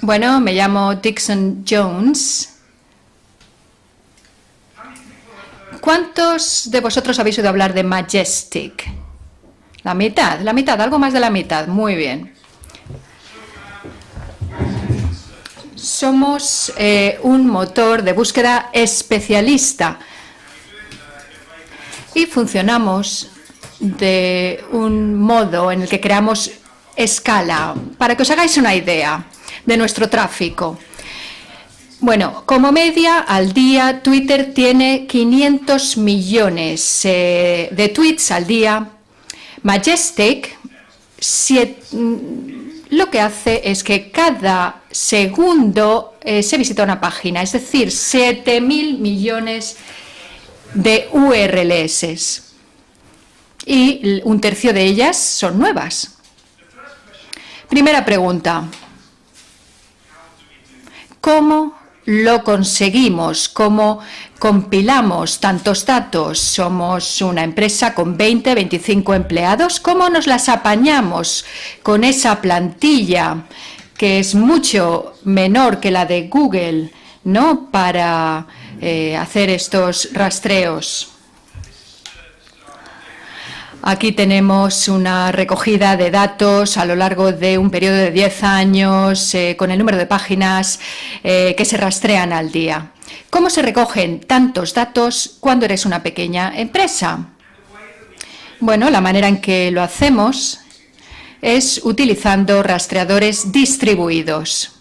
Bueno, me llamo Dixon Jones. ¿Cuántos de vosotros habéis oído hablar de Majestic? La mitad, algo más de la mitad. Muy bien. Somos un motor de búsqueda especialista y funcionamos de un modo en el que creamos escala. Para que os hagáis una idea de nuestro tráfico. Bueno, como media al día, Twitter tiene 500 millones de tweets al día. Majestic lo que hace es que cada segundo se visita una página, es decir, 7.000 millones de URLs. Y un tercio de ellas son nuevas. Primera pregunta. ¿Cómo lo conseguimos? ¿Cómo compilamos tantos datos? Somos una empresa con 20, 25 empleados. ¿Cómo nos las apañamos con esa plantilla que es mucho menor que la de Google, ¿no?, para hacer estos rastreos? Aquí tenemos una recogida de datos a lo largo de un periodo de 10 años con el número de páginas que se rastrean al día. ¿Cómo se recogen tantos datos cuando eres una pequeña empresa? Bueno, la manera en que lo hacemos es utilizando rastreadores distribuidos.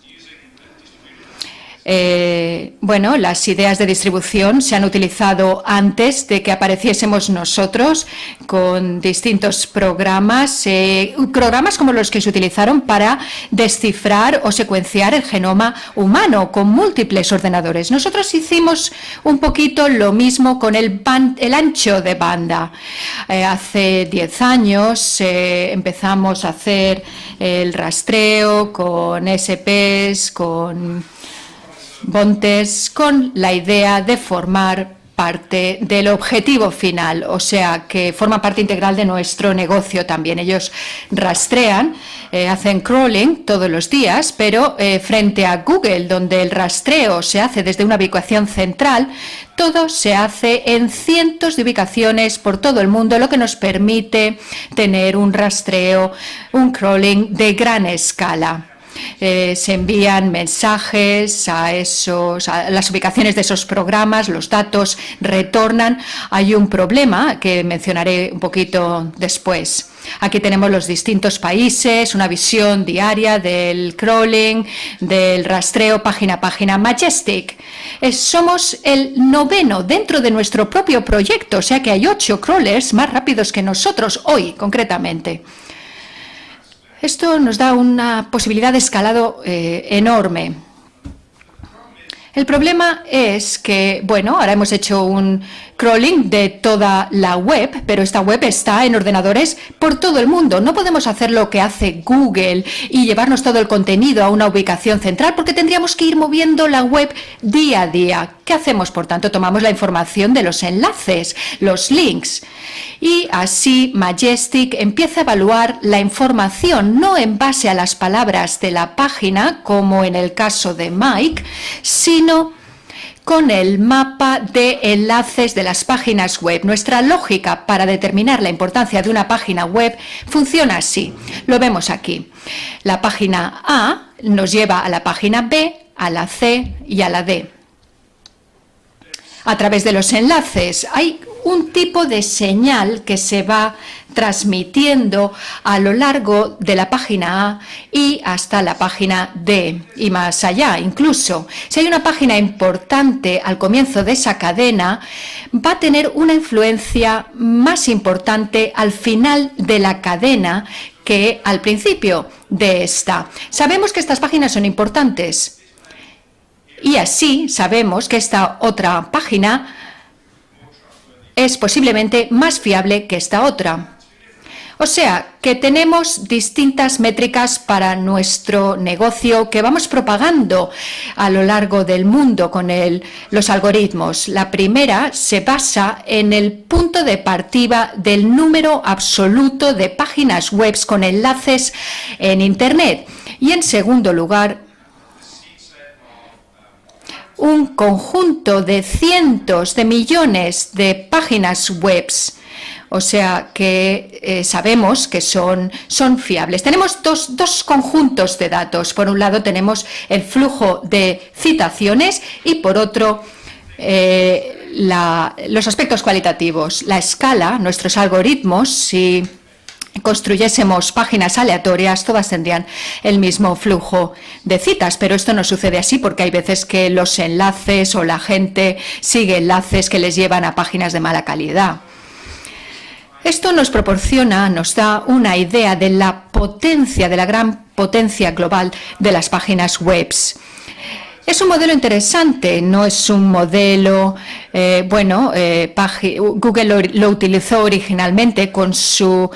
Bueno, las ideas de distribución se han utilizado antes de que apareciésemos nosotros con distintos programas, programas como los que se utilizaron para descifrar o secuenciar el genoma humano con múltiples ordenadores. Nosotros hicimos un poquito lo mismo con el ancho de banda. Hace 10 años empezamos a hacer el rastreo con SPs, con Bontes, con la idea de formar parte del objetivo final, o sea, que forma parte integral de nuestro negocio también. Ellos rastrean, hacen crawling todos los días, pero frente a Google, donde el rastreo se hace desde una ubicación central, todo se hace en cientos de ubicaciones por todo el mundo, lo que nos permite tener un rastreo, un crawling de gran escala. Se envían mensajes a las ubicaciones de esos programas, los datos retornan. Hay un problema que mencionaré un poquito después. Aquí tenemos los distintos países, una visión diaria del crawling, del rastreo página a página. Majestic, somos el 9º dentro de nuestro propio proyecto, o sea que hay 8 crawlers más rápidos que nosotros hoy, concretamente. Esto nos da una posibilidad de escalado enorme. El problema es que, bueno, ahora hemos hecho un crawling de toda la web, pero esta web está en ordenadores por todo el mundo. No podemos hacer lo que hace Google y llevarnos todo el contenido a una ubicación central porque tendríamos que ir moviendo la web día a día. ¿Qué hacemos? Por tanto, tomamos la información de los enlaces, los links, y así Majestic empieza a evaluar la información no en base a las palabras de la página, como en el caso de Mike, sino con el mapa de enlaces de las páginas web. Nuestra lógica para determinar la importancia de una página web funciona así. Lo vemos aquí. La página A nos lleva a la página B, a la C y a la D. A través de los enlaces hay un tipo de señal que se va transmitiendo a lo largo de la página A y hasta la página D y más allá. Incluso si hay una página importante al comienzo de esa cadena, va a tener una influencia más importante al final de la cadena que al principio de esta. Sabemos que estas páginas son importantes y así sabemos que esta otra página es posiblemente más fiable que esta otra. O sea, que tenemos distintas métricas para nuestro negocio que vamos propagando a lo largo del mundo con los algoritmos. La primera se basa en el punto de partida del número absoluto de páginas web con enlaces en Internet. Y en segundo lugar, un conjunto de cientos de millones de páginas web. O sea que sabemos que son fiables. Tenemos dos conjuntos de datos. Por un lado tenemos el flujo de citaciones y por otro los aspectos cualitativos. La escala, nuestros algoritmos, si construyésemos páginas aleatorias, todas tendrían el mismo flujo de citas, pero esto no sucede así porque hay veces que los enlaces o la gente sigue enlaces que les llevan a páginas de mala calidad. Esto nos da una idea de la potencia, de la gran potencia global de las páginas web. Es un modelo interesante, no es un modelo, Google lo utilizó originalmente con su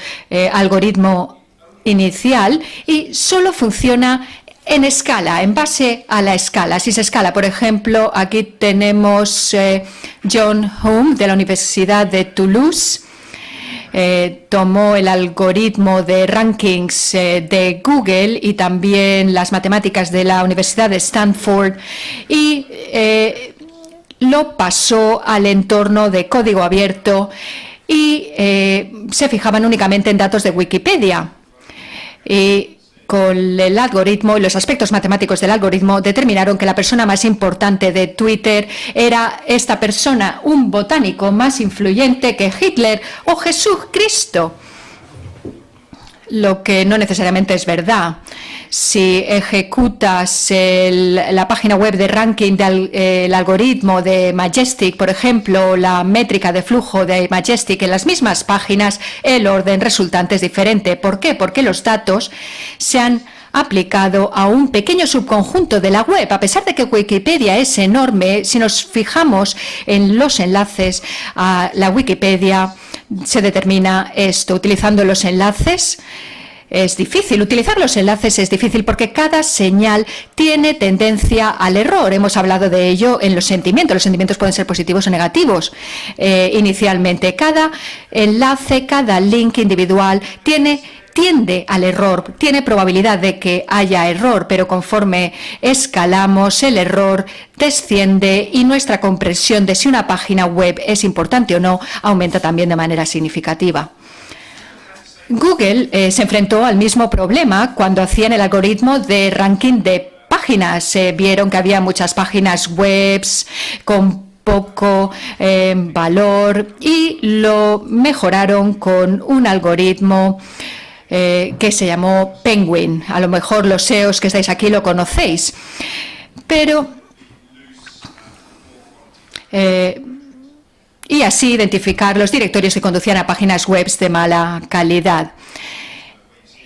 algoritmo inicial y solo funciona en escala, en base a la escala. Si se escala, por ejemplo, aquí tenemos John Hume de la Universidad de Toulouse. Tomó el algoritmo de rankings de Google y también las matemáticas de la Universidad de Stanford y lo pasó al entorno de código abierto y se fijaban únicamente en datos de Wikipedia. Y con el algoritmo y los aspectos matemáticos del algoritmo determinaron que la persona más importante de Twitter era esta persona, un botánico más influyente que Hitler o Jesucristo, lo que no necesariamente es verdad. Si ejecutas la página web de ranking del algoritmo de Majestic, por ejemplo, la métrica de flujo de Majestic en las mismas páginas, el orden resultante es diferente. ¿Por qué? Porque los datos se han aplicado a un pequeño subconjunto de la web. A pesar de que Wikipedia es enorme, si nos fijamos en los enlaces a la Wikipedia, se determina esto. Utilizando los enlaces es difícil. Utilizar los enlaces es difícil porque cada señal tiene tendencia al error. Hemos hablado de ello en los sentimientos. Los sentimientos pueden ser positivos o negativos. Inicialmente, cada enlace, cada link individual tiende al error, tiene probabilidad de que haya error, pero conforme escalamos, el error desciende y nuestra comprensión de si una página web es importante o no aumenta también de manera significativa. Google se enfrentó al mismo problema cuando hacían el algoritmo de ranking de páginas. Vieron que había muchas páginas web con poco valor y lo mejoraron con un algoritmo que se llamó Penguin. A lo mejor los SEOs que estáis aquí lo conocéis, pero y así identificar los directorios que conducían a páginas web de mala calidad.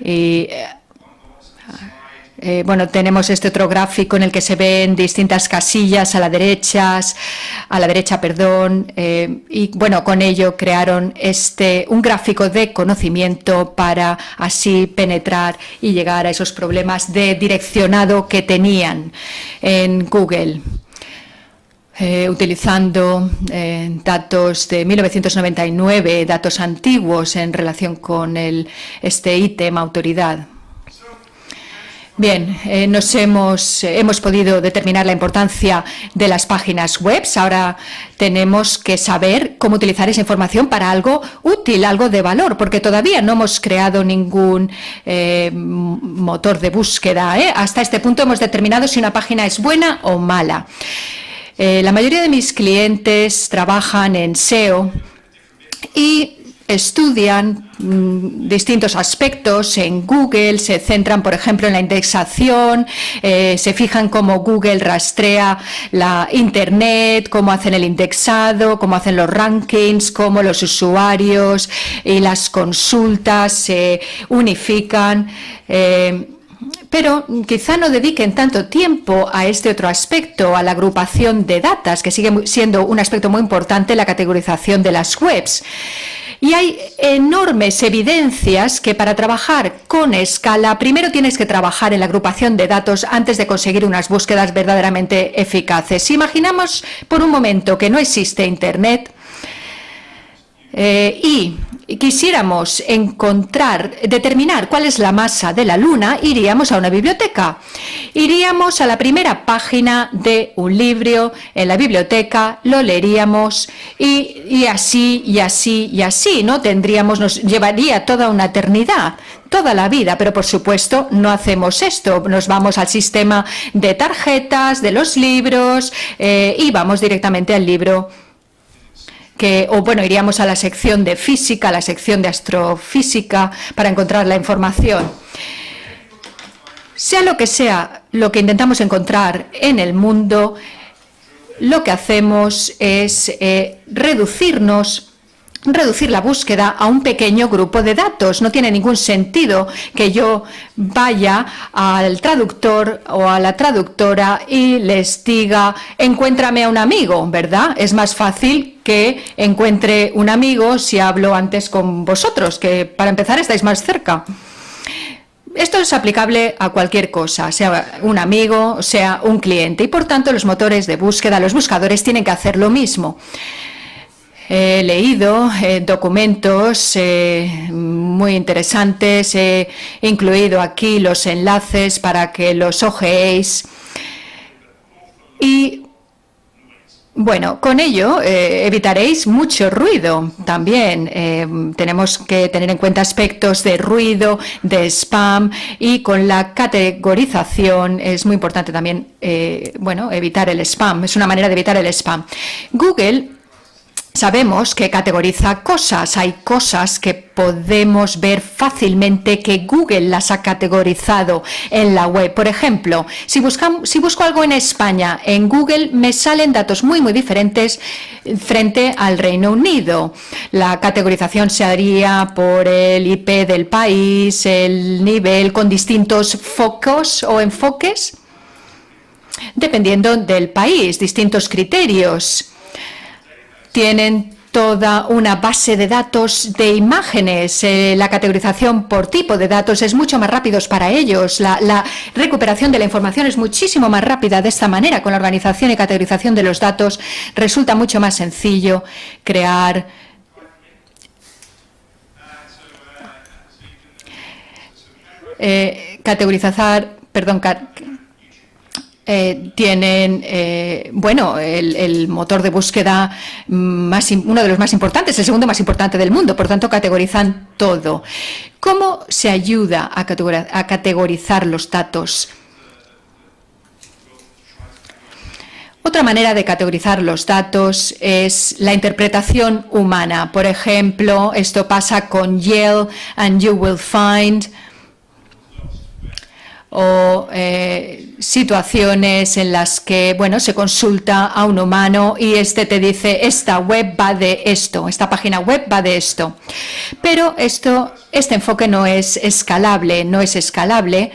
Y tenemos este otro gráfico en el que se ven distintas casillas a la derecha, y con ello crearon un gráfico de conocimiento para así penetrar y llegar a esos problemas de direccionado que tenían en Google. Utilizando datos de 1999, datos antiguos en relación con este ítem autoridad. Bien, hemos podido determinar la importancia de las páginas web. Ahora tenemos que saber cómo utilizar esa información para algo útil, algo de valor, porque todavía no hemos creado ningún motor de búsqueda. Hasta este punto hemos determinado si una página es buena o mala. La mayoría de mis clientes trabajan en SEO y estudian distintos aspectos en Google, se centran, por ejemplo, en la indexación, se fijan cómo Google rastrea la Internet, cómo hacen el indexado, cómo hacen los rankings, cómo los usuarios y las consultas se unifican. Pero quizá no dediquen tanto tiempo a este otro aspecto, a la agrupación de datos, que sigue siendo un aspecto muy importante en la categorización de las webs. Y hay enormes evidencias que para trabajar con escala, primero tienes que trabajar en la agrupación de datos antes de conseguir unas búsquedas verdaderamente eficaces. Si imaginamos por un momento que no existe Internet y quisiéramos determinar cuál es la masa de la Luna, iríamos a una biblioteca. Iríamos a la primera página de un libro en la biblioteca, lo leeríamos y así, y así, y así, ¿no? Nos llevaría toda una eternidad, toda la vida, pero por supuesto no hacemos esto. Nos vamos al sistema de tarjetas, de los libros y vamos directamente al libro. Iríamos a la sección de física, a la sección de astrofísica para encontrar la información. Sea lo que intentamos encontrar en el mundo, lo que hacemos es reducir la búsqueda a un pequeño grupo de datos. No tiene ningún sentido que yo vaya al traductor o a la traductora y les diga, encuéntrame a un amigo, ¿verdad? Es más fácil que encuentre un amigo si hablo antes con vosotros, que para empezar estáis más cerca. Esto es aplicable a cualquier cosa, sea un amigo, sea un cliente, y por tanto los motores de búsqueda, los buscadores tienen que hacer lo mismo. He leído documentos muy interesantes, he incluido aquí los enlaces para que los ojeéis. Y bueno, con ello evitaréis mucho ruido también. Tenemos que tener en cuenta aspectos de ruido, de spam, y con la categorización es muy importante también, evitar el spam. Es una manera de evitar el spam. Google, sabemos que categoriza cosas. Hay cosas que podemos ver fácilmente que Google las ha categorizado en la web. Por ejemplo, si busco algo en España, en Google me salen datos muy diferentes frente al Reino Unido. La categorización se haría por el IP del país, el nivel, con distintos focos o enfoques, dependiendo del país, distintos criterios. Tienen toda una base de datos de imágenes. La categorización por tipo de datos es mucho más rápido para ellos. La recuperación de la información es muchísimo más rápida. De esta manera, con la organización y categorización de los datos, resulta mucho más sencillo crear tienen el motor de búsqueda uno de los más importantes, el segundo más importante del mundo, por tanto categorizan todo. ¿Cómo se ayuda a categorizar los datos? Otra manera de categorizar los datos es la interpretación humana. Por ejemplo, esto pasa con Yale and You Will Find, o situaciones en las que, se consulta a un humano y este te dice, esta web va de esto, esta página web va de esto. Pero este enfoque no es escalable,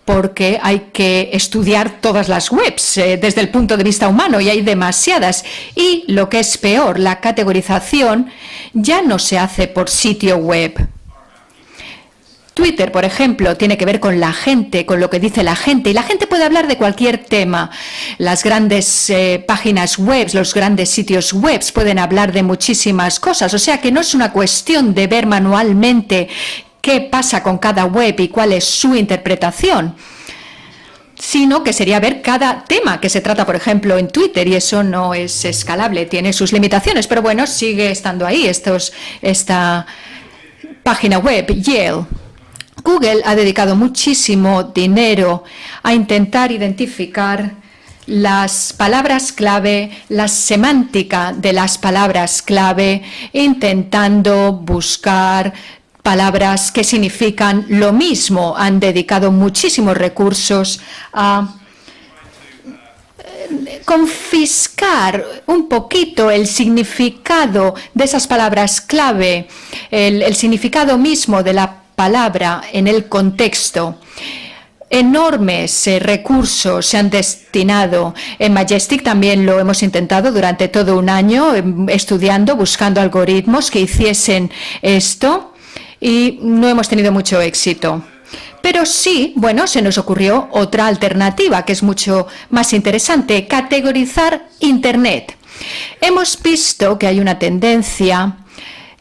porque hay que estudiar todas las webs desde el punto de vista humano y hay demasiadas. Y lo que es peor, la categorización ya no se hace por sitio web. Twitter, por ejemplo, tiene que ver con la gente, con lo que dice la gente, y la gente puede hablar de cualquier tema. Las grandes páginas web, los grandes sitios web pueden hablar de muchísimas cosas, o sea que no es una cuestión de ver manualmente qué pasa con cada web y cuál es su interpretación, sino que sería ver cada tema que se trata, por ejemplo, en Twitter, y eso no es escalable, tiene sus limitaciones, pero bueno, sigue estando ahí esta página web, Yale. Google ha dedicado muchísimo dinero a intentar identificar las palabras clave, la semántica de las palabras clave, intentando buscar palabras que significan lo mismo. Han dedicado muchísimos recursos a confiscar un poquito el significado de esas palabras clave, el significado mismo de la palabra en el contexto. Enormes recursos se han destinado. En Majestic también lo hemos intentado durante todo un año, estudiando, buscando algoritmos que hiciesen esto, y no hemos tenido mucho éxito. Pero sí, se nos ocurrió otra alternativa que es mucho más interesante: categorizar Internet. Hemos visto que hay una tendencia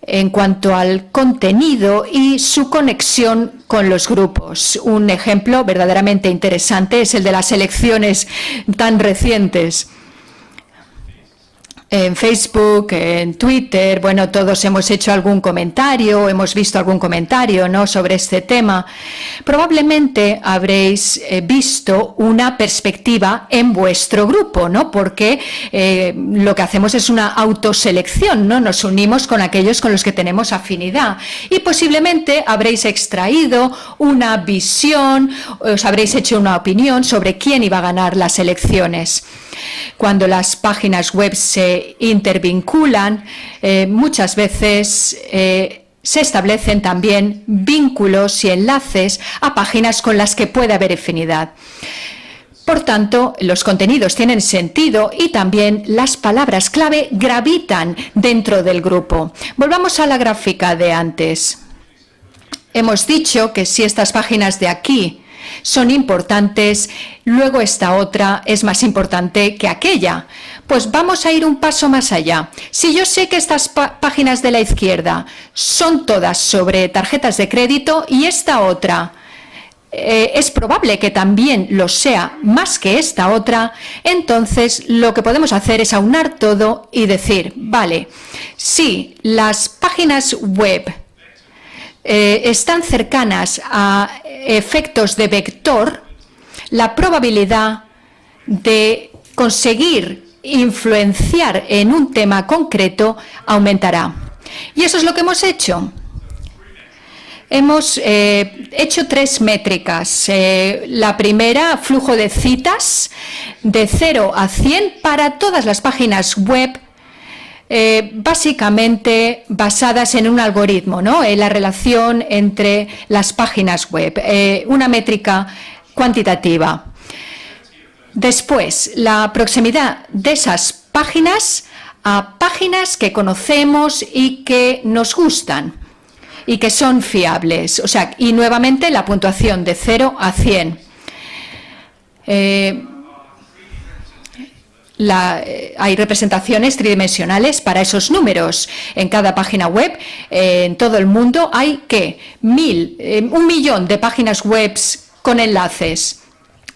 en cuanto al contenido y su conexión con los grupos. Un ejemplo verdaderamente interesante es el de las elecciones tan recientes. En Facebook, en Twitter, bueno, todos hemos hecho algún comentario, hemos visto algún comentario, ¿no?, sobre este tema. Probablemente habréis visto una perspectiva en vuestro grupo, ¿no?, porque lo que hacemos es una autoselección, ¿no? Nos unimos con aquellos con los que tenemos afinidad y posiblemente habréis extraído una visión, os habréis hecho una opinión sobre quién iba a ganar las elecciones. Cuando las páginas web se intervinculan, muchas veces se establecen también vínculos y enlaces a páginas con las que puede haber afinidad. Por tanto, los contenidos tienen sentido y también las palabras clave gravitan dentro del grupo. Volvamos a la gráfica de antes. Hemos dicho que si estas páginas de aquí son importantes, luego esta otra es más importante que aquella. Pues vamos a ir un paso más allá. Si yo sé que estas páginas de la izquierda son todas sobre tarjetas de crédito y esta otra es probable que también lo sea más que esta otra, entonces lo que podemos hacer es aunar todo y decir, vale, si las páginas web están cercanas a efectos de vector, la probabilidad de conseguir influenciar en un tema concreto aumentará. Y eso es lo que hemos hecho. Hemos hecho 3 métricas. La primera, flujo de citas de 0 a 100 para todas las páginas web, básicamente basadas en un algoritmo, ¿no?, en la relación entre las páginas web, una métrica cuantitativa. Después, la proximidad de esas páginas a páginas que conocemos y que nos gustan y que son fiables. O sea, y nuevamente la puntuación de 0 a 100. Hay representaciones tridimensionales para esos números. En cada página web, en todo el mundo, hay ¿qué? 1 millón de páginas web con enlaces.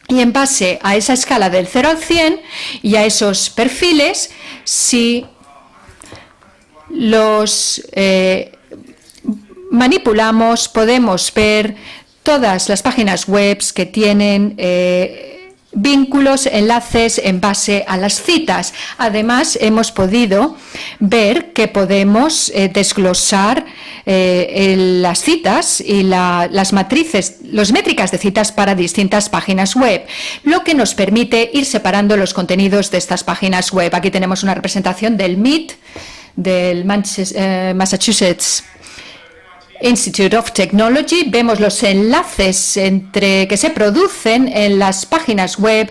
Y en base a esa escala del 0 al 100 y a esos perfiles, si los manipulamos, podemos ver todas las páginas web que tienen vínculos, enlaces en base a las citas. Además, hemos podido ver que podemos desglosar las citas y las matrices, las métricas de citas para distintas páginas web, lo que nos permite ir separando los contenidos de estas páginas web. Aquí tenemos una representación del MIT, del Massachusetts Institute of Technology. Vemos los enlaces que se producen en las páginas web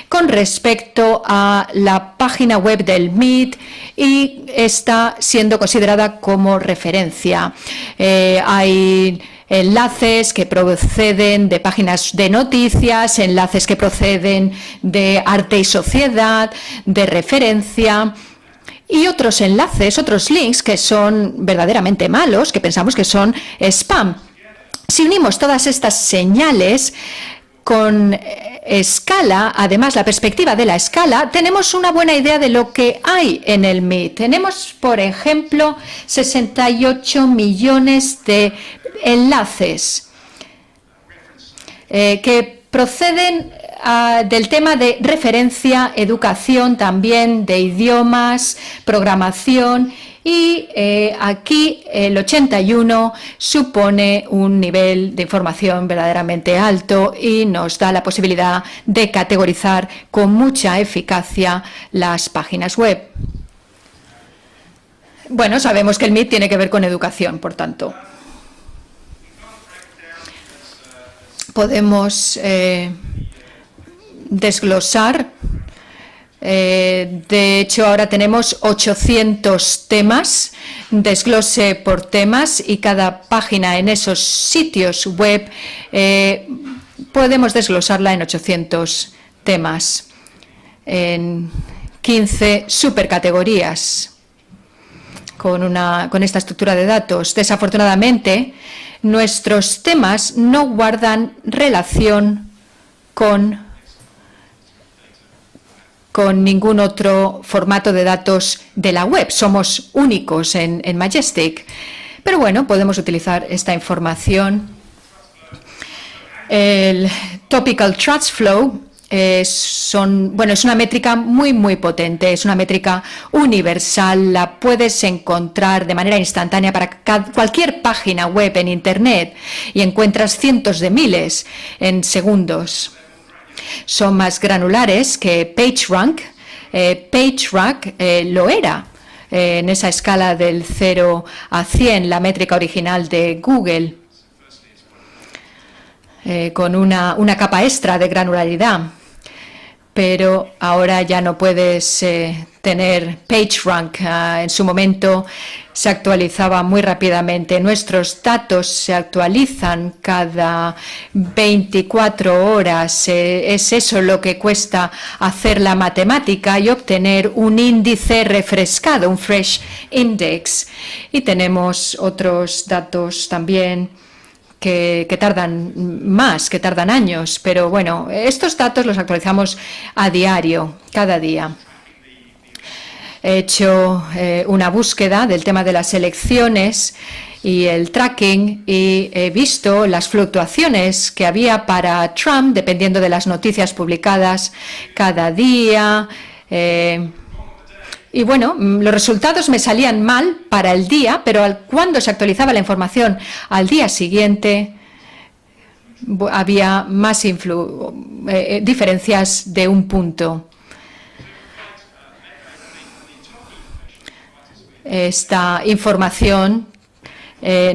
con respecto a la página web del MIT y está siendo considerada como referencia. Hay enlaces que proceden de páginas de noticias, enlaces que proceden de arte y sociedad, de referencia, y otros enlaces, otros links que son verdaderamente malos, que pensamos que son spam. Si unimos todas estas señales con escala, además la perspectiva de la escala, tenemos una buena idea de lo que hay en el MIT. Tenemos, por ejemplo, 68 millones de enlaces que proceden del tema de referencia, educación también, de idiomas, programación, y aquí el 81 supone un nivel de información verdaderamente alto y nos da la posibilidad de categorizar con mucha eficacia las páginas web. Bueno, sabemos que el MIT tiene que ver con educación, por tanto. Podemos desglosar. De hecho, ahora tenemos 800 temas, desglose por temas, y cada página en esos sitios web podemos desglosarla en 800 temas, en 15 supercategorías. con esta estructura de datos. Desafortunadamente, nuestros temas no guardan relación con ningún otro formato de datos de la web. Somos únicos en Majestic. Pero bueno, podemos utilizar esta información. El Topical Trust Flow es una métrica muy potente, es una métrica universal, la puedes encontrar de manera instantánea para cualquier página web en Internet y encuentras cientos de miles en segundos. Son más granulares que PageRank. PageRank lo era en esa escala del 0 a 100, la métrica original de Google, con una capa extra de granularidad. Pero ahora ya no puedes tener PageRank. En su momento se actualizaba muy rápidamente. Nuestros datos se actualizan cada 24 horas. Es eso lo que cuesta hacer la matemática y obtener un índice refrescado, un fresh index. Y tenemos otros datos también que tardan más, que tardan años, pero bueno, estos datos los actualizamos a diario, cada día. He hecho una búsqueda del tema de las elecciones y el tracking y he visto las fluctuaciones que había para Trump dependiendo de las noticias publicadas cada día. Y bueno, los resultados me salían mal para el día, pero cuando se actualizaba la información al día siguiente, había más diferencias de un punto. Esta información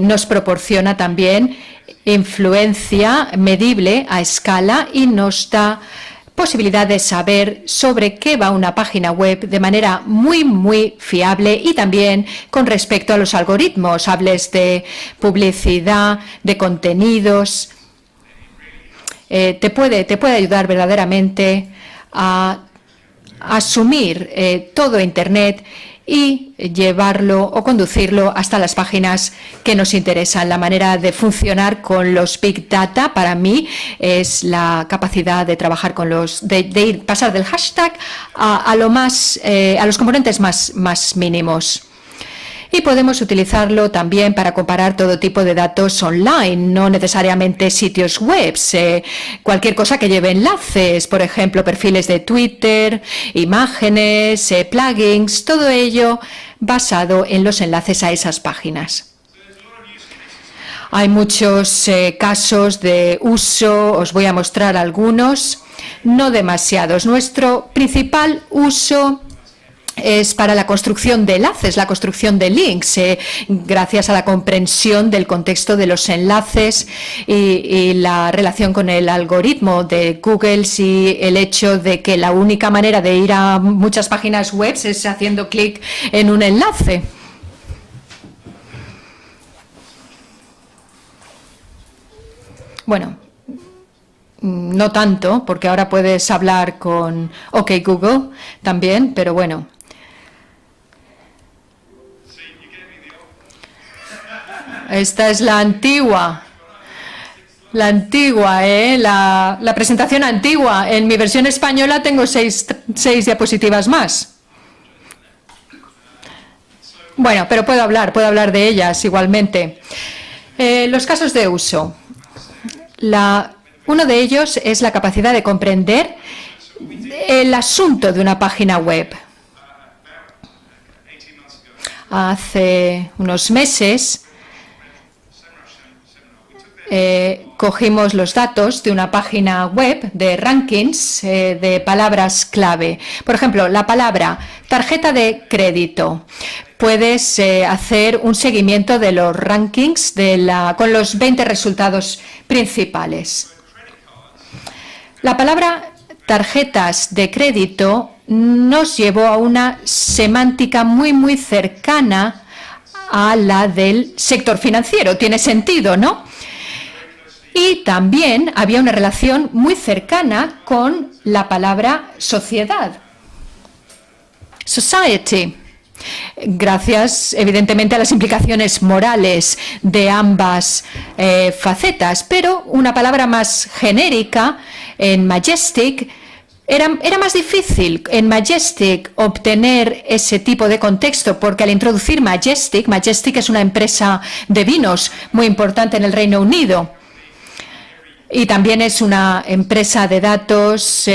nos proporciona también influencia medible a escala y nos da posibilidad de saber sobre qué va una página web de manera muy fiable y también con respecto a los algoritmos, hables de publicidad, de contenidos. Te puede ayudar verdaderamente a asumir todo Internet y llevarlo o conducirlo hasta las páginas que nos interesan. La manera de funcionar con los Big Data para mí es la capacidad de trabajar con pasar del hashtag a los componentes más mínimos. Y podemos utilizarlo también para comparar todo tipo de datos online, no necesariamente sitios web, cualquier cosa que lleve enlaces, por ejemplo, perfiles de Twitter, imágenes, plugins, todo ello basado en los enlaces a esas páginas. Hay muchos casos de uso, os voy a mostrar algunos, no demasiados. Nuestro principal uso es para la construcción de enlaces, la construcción de links, gracias a la comprensión del contexto de los enlaces y la relación con el algoritmo de Google y el hecho de que la única manera de ir a muchas páginas web es haciendo clic en un enlace. Bueno, no tanto, porque ahora puedes hablar con OK Google también, pero bueno. Esta es la antigua, la presentación antigua. En mi versión española tengo seis diapositivas más. Bueno, pero puedo hablar de ellas igualmente. Los casos de uso. Uno de ellos es la capacidad de comprender el asunto de una página web. Hace unos meses cogimos los datos de una página web de rankings de palabras clave. Por ejemplo, la palabra tarjeta de crédito. Puedes hacer un seguimiento de los rankings con los 20 resultados principales. La palabra tarjetas de crédito nos llevó a una semántica muy cercana a la del sector financiero. Tiene sentido, ¿no? Y también había una relación muy cercana con la palabra sociedad. Society. Gracias, evidentemente, a las implicaciones morales de ambas facetas, pero una palabra más genérica en Majestic era más difícil en Majestic obtener ese tipo de contexto, porque al introducir Majestic es una empresa de vinos muy importante en el Reino Unido y también es una empresa de datos,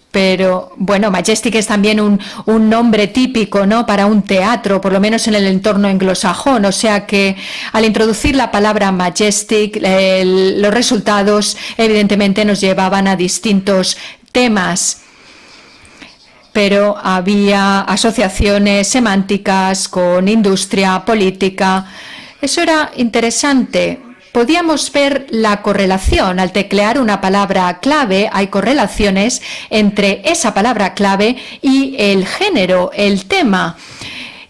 pero bueno, Majestic es también un nombre típico, ¿no?, para un teatro, por lo menos en el entorno anglosajón, o sea que al introducir la palabra Majestic, los resultados evidentemente nos llevaban a distintos temas, pero había asociaciones semánticas con industria, política. Eso era interesante. Podíamos ver la correlación. Al teclear una palabra clave, hay correlaciones entre esa palabra clave y el género, el tema.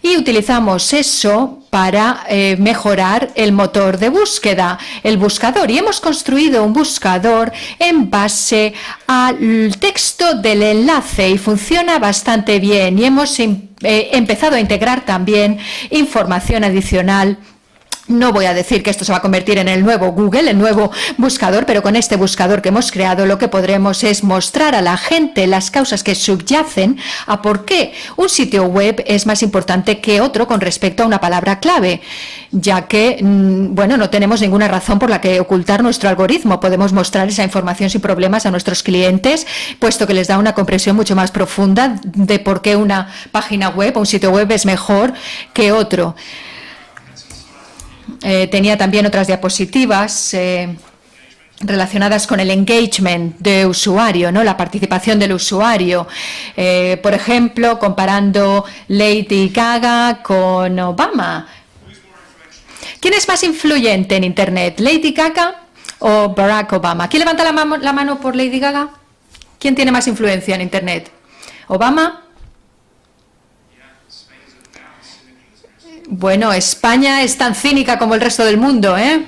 Y utilizamos eso para mejorar el motor de búsqueda, el buscador. Y hemos construido un buscador en base al texto del enlace y funciona bastante bien. Y hemos empezado a integrar también información adicional. No voy a decir que esto se va a convertir en el nuevo Google, el nuevo buscador, pero con este buscador que hemos creado lo que podremos es mostrar a la gente las causas que subyacen a por qué un sitio web es más importante que otro con respecto a una palabra clave, ya que, bueno, no tenemos ninguna razón por la que ocultar nuestro algoritmo. Podemos mostrar esa información sin problemas a nuestros clientes, puesto que les da una comprensión mucho más profunda de por qué una página web o un sitio web es mejor que otro. Tenía también otras diapositivas relacionadas con el engagement de usuario, ¿no?, la participación del usuario. Por ejemplo, comparando Lady Gaga con Obama. ¿Quién es más influyente en Internet, Lady Gaga o Barack Obama? ¿Quién levanta la mano por Lady Gaga? ¿Quién tiene más influencia en Internet? ¿Obama? Bueno, España es tan cínica como el resto del mundo, ¿eh?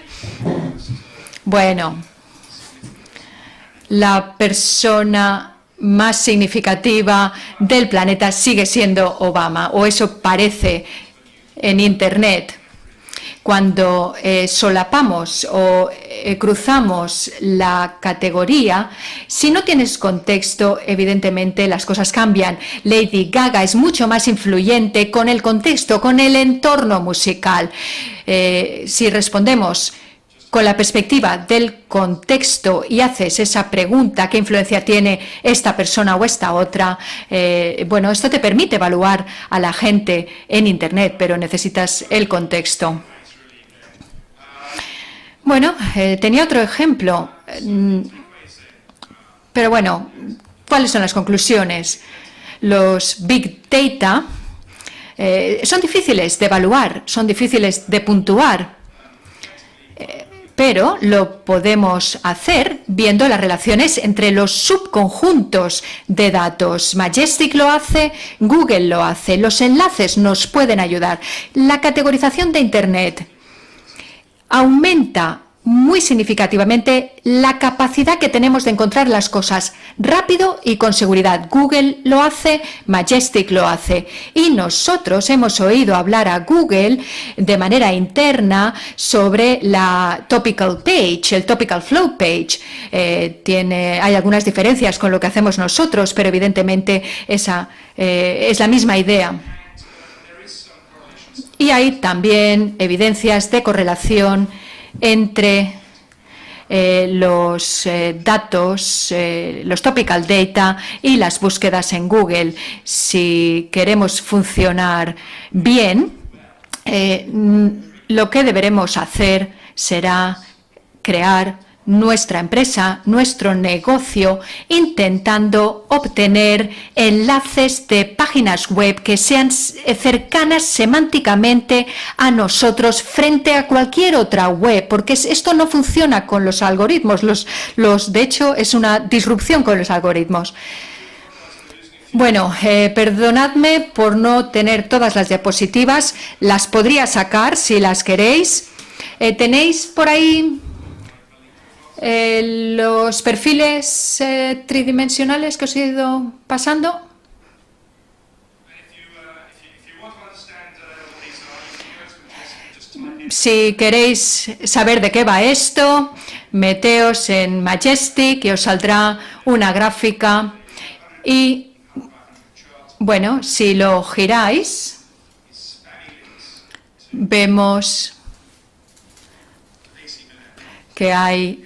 Bueno, la persona más significativa del planeta sigue siendo Obama, o eso parece en Internet. Cuando solapamos o cruzamos la categoría, si no tienes contexto, evidentemente las cosas cambian. Lady Gaga es mucho más influyente con el contexto, con el entorno musical. Si respondemos con la perspectiva del contexto y haces esa pregunta, ¿qué influencia tiene esta persona o esta otra? Bueno, esto te permite evaluar a la gente en Internet, pero necesitas el contexto. Bueno, tenía otro ejemplo, pero bueno, ¿cuáles son las conclusiones? Los Big Data son difíciles de evaluar, son difíciles de puntuar, pero lo podemos hacer viendo las relaciones entre los subconjuntos de datos. Majestic lo hace, Google lo hace, los enlaces nos pueden ayudar. La categorización de Internet aumenta muy significativamente la capacidad que tenemos de encontrar las cosas rápido y con seguridad. Google lo hace, Majestic lo hace. Y nosotros hemos oído hablar a Google de manera interna sobre la Topical Page, el Topical Flow Page. Hay algunas diferencias con lo que hacemos nosotros, pero evidentemente esa es la misma idea. Y hay también evidencias de correlación entre los datos, los topical data y las búsquedas en Google. Si queremos funcionar bien, lo que deberemos hacer será crear nuestra empresa, nuestro negocio, intentando obtener enlaces de páginas web que sean cercanas semánticamente a nosotros frente a cualquier otra web, porque esto no funciona con los algoritmos. De hecho, es una disrupción con los algoritmos. Bueno, perdonadme por no tener todas las diapositivas. Las podría sacar si las queréis. ¿Tenéis por ahí los perfiles tridimensionales que os he ido pasando? Si queréis saber de qué va esto, meteos en Majestic y os saldrá una gráfica. Y, bueno, si lo giráis, vemos que hay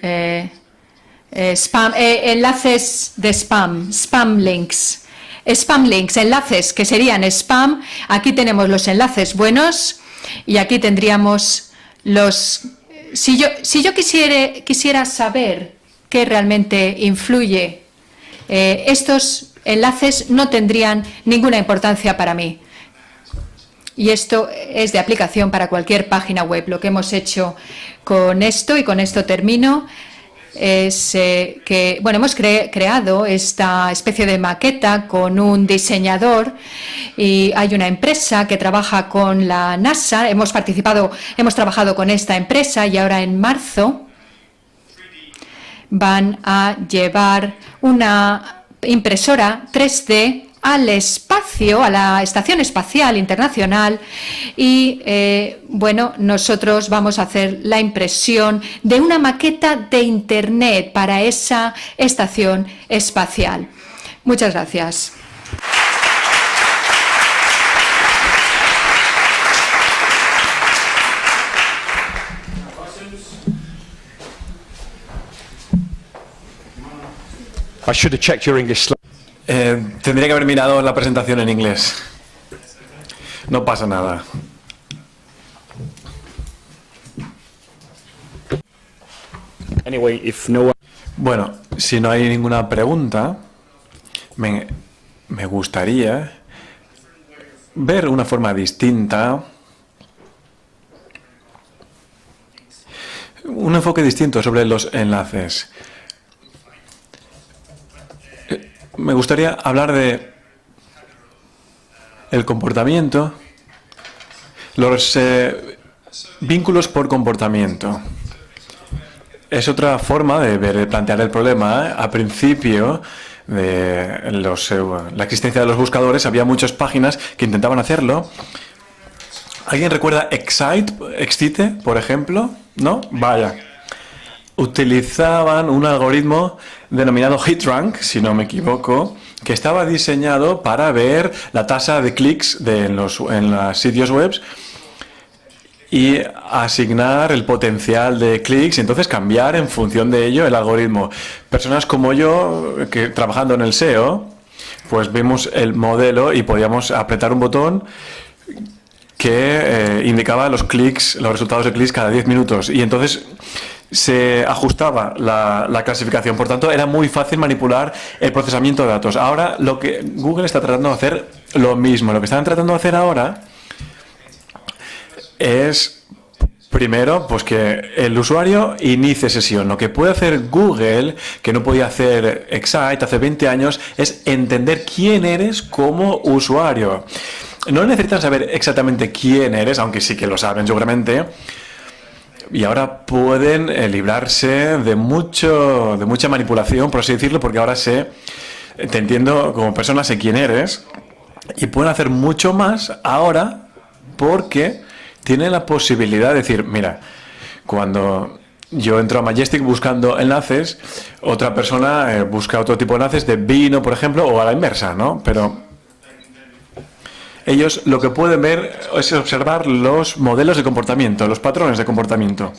enlaces de spam links. Spam links, enlaces que serían spam. Aquí tenemos los enlaces buenos y aquí tendríamos los... Si yo quisiera saber qué realmente influye, estos enlaces no tendrían ninguna importancia para mí. Y esto es de aplicación para cualquier página web. Lo que hemos hecho con esto, y con esto termino, es que, bueno, hemos creado esta especie de maqueta con un diseñador y hay una empresa que trabaja con la NASA. Hemos trabajado con esta empresa y ahora en marzo van a llevar una impresora 3D al espacio, a la Estación Espacial Internacional y, bueno, nosotros vamos a hacer la impresión de una maqueta de Internet para esa estación espacial. Muchas gracias. I should have checked your English slide. Tendría que haber mirado la presentación en inglés. No pasa nada. Anyway, if no one... Bueno, si no hay ninguna pregunta, me gustaría ver una forma distinta, un enfoque distinto sobre los enlaces. Me gustaría hablar de el comportamiento, los vínculos por comportamiento. Es otra forma de plantear el problema. Al principio de la existencia de los buscadores había muchas páginas que intentaban hacerlo. ¿Alguien recuerda Excite, por ejemplo? ¿No? Vaya. Utilizaban un algoritmo denominado HitRank, si no me equivoco, que estaba diseñado para ver la tasa de clics en los sitios web y asignar el potencial de clics y entonces cambiar en función de ello el algoritmo. Personas como yo, que trabajando en el SEO, pues vimos el modelo y podíamos apretar un botón que indicaba los resultados de clics cada 10 minutos y entonces se ajustaba la clasificación. Por tanto, era muy fácil manipular el procesamiento de datos. Ahora, lo que Google está tratando de hacer lo mismo. Lo que están tratando de hacer ahora es, primero, pues que el usuario inicie sesión. Lo que puede hacer Google, que no podía hacer Excite hace 20 años, es entender quién eres como usuario. No necesitan saber exactamente quién eres, aunque sí que lo saben seguramente. Y ahora pueden librarse de mucha manipulación, por así decirlo, porque ahora te entiendo como persona, sé quién eres, y pueden hacer mucho más ahora porque tienen la posibilidad de decir, mira, cuando yo entro a Majestic buscando enlaces, otra persona busca otro tipo de enlaces de vino, por ejemplo, o a la inversa, ¿no? Pero ellos lo que pueden ver es observar los modelos de comportamiento, los patrones de comportamiento.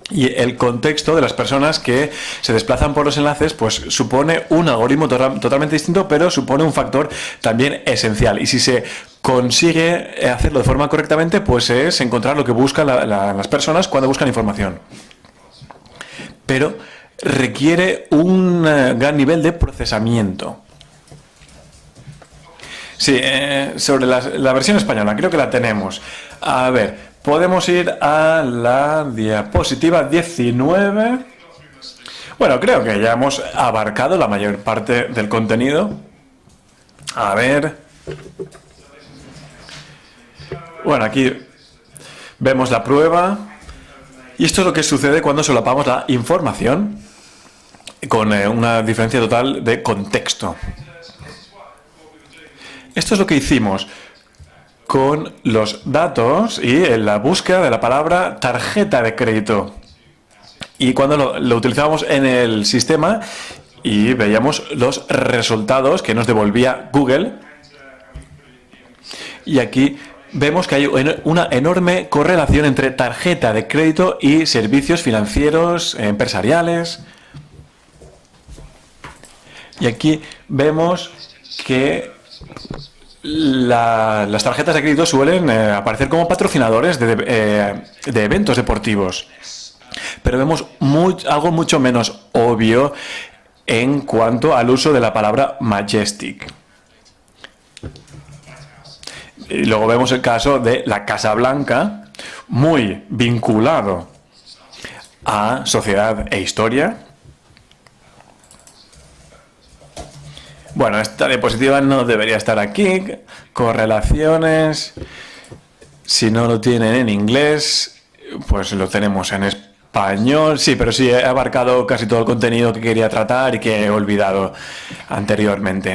Y el contexto de las personas que se desplazan por los enlaces, pues supone un algoritmo totalmente distinto, pero supone un factor también esencial. Y si se consigue hacerlo de forma correctamente, pues es encontrar lo que buscan las personas cuando buscan información. Pero requiere un gran nivel de procesamiento. Sí, sobre la versión española, creo que la tenemos. A ver, podemos ir a la diapositiva 19. Bueno, creo que ya hemos abarcado la mayor parte del contenido. A ver. Bueno, aquí vemos la prueba. Y esto es lo que sucede cuando solapamos la información con una diferencia total de contexto. Esto es lo que hicimos. con los datos y en la búsqueda de la palabra tarjeta de crédito. Y cuando lo utilizábamos en el sistema y veíamos los resultados que nos devolvía Google, y aquí vemos que hay una enorme correlación entre tarjeta de crédito y servicios financieros, empresariales. Y aquí vemos que las tarjetas de crédito suelen aparecer como patrocinadores de eventos deportivos. Pero vemos algo mucho menos obvio en cuanto al uso de la palabra Majestic. Y luego vemos el caso de la Casa Blanca, muy vinculado a sociedad e historia. Bueno, esta diapositiva no debería estar aquí. Correlaciones. Si no lo tienen en inglés, pues lo tenemos en español. Sí, pero sí, he abarcado casi todo el contenido que quería tratar y que he olvidado anteriormente.